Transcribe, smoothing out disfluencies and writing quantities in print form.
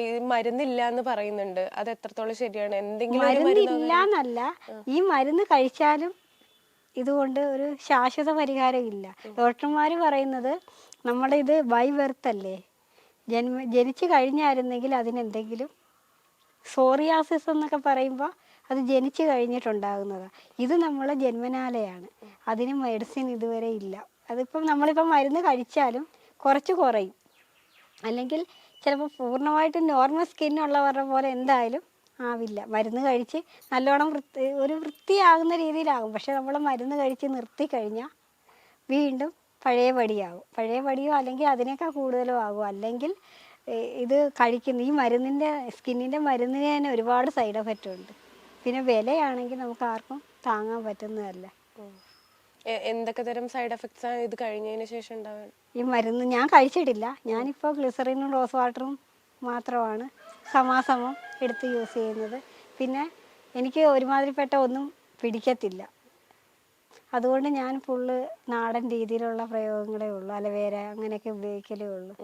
ഈ മരുന്നില്ല എന്ന് പറയുന്നുണ്ട്. അത് എത്രത്തോളം ശരിയാണ്? എന്തെങ്കിലും ഒരു മരുന്നില്ല എന്നല്ല, ഈ മരുന്ന് കഴിച്ചാലും ഇതുകൊണ്ട് ഒരു ശാശ്വത പരിഹാരം ഇല്ല. ഡോക്ടർമാർ പറയുന്നത് നമ്മുടെ ഇത് ബൈ ബർത്ത് അല്ലേ, ജനിച്ചു കഴിഞ്ഞായിരുന്നെങ്കിൽ അതിനെന്തെങ്കിലും സോറിയാസിസ് എന്നൊക്കെ പറയുമ്പോൾ അത് ജനിച്ചു കഴിഞ്ഞിട്ടുണ്ടാകുന്നതാണ്. ഇത് നമ്മളെ ജന്മനാലയാണ്, അതിന് മെഡിസിൻ ഇതുവരെ ഇല്ല. അതിപ്പം നമ്മളിപ്പം മരുന്ന് കഴിച്ചാലും കുറച്ച് കുറയും, അല്ലെങ്കിൽ ചിലപ്പോൾ പൂർണ്ണമായിട്ടും നോർമൽ സ്കിന്നുള്ളവരുടെ പോലെ എന്തായാലും ആവില്ല. മരുന്ന് കഴിച്ച് നല്ലോണം ഒരു വൃത്തിയാകുന്ന രീതിയിലാകും. പക്ഷെ നമ്മൾ മരുന്ന് കഴിച്ച് നിർത്തി കഴിഞ്ഞാൽ വീണ്ടും പഴയ പടിയോ അല്ലെങ്കിൽ അതിനേക്കാൾ കൂടുതലോ ആകും. അല്ലെങ്കിൽ ഇത് കഴിക്കുന്ന ഈ മരുന്നിൻ്റെ സ്കിന്നിൻ്റെ മരുന്നിന് തന്നെ ഒരുപാട് സൈഡ് എഫക്റ്റ് ഉണ്ട്. പിന്നെ വിലയാണെങ്കിൽ നമുക്ക് ആർക്കും താങ്ങാൻ പറ്റുന്നതല്ല. എന്തൊക്കെ തരം സൈഡ് എഫക്ട്സ് ആണ് ഇത് കഴിഞ്ഞതിന് ശേഷം ഉണ്ടാവുക? ഈ മരുന്ന് ഞാൻ കഴിച്ചിട്ടില്ല. ഞാനിപ്പോൾ ഗ്ലിസറിനും റോസ് വാട്ടറും മാത്രമാണ് സമാസമം എടുത്ത് യൂസ് ചെയ്യുന്നത്. പിന്നെ എനിക്ക് ഒരുമാതിരിപ്പെട്ട ഒന്നും പിടിക്കത്തില്ല. അതുകൊണ്ട് ഞാൻ ഫുള്ള് നാടൻ രീതിയിലുള്ള പ്രയോഗങ്ങളേ ഉള്ളൂ. അലവേര അങ്ങനെയൊക്കെ ഉപയോഗിക്കലേ ഉള്ളൂ.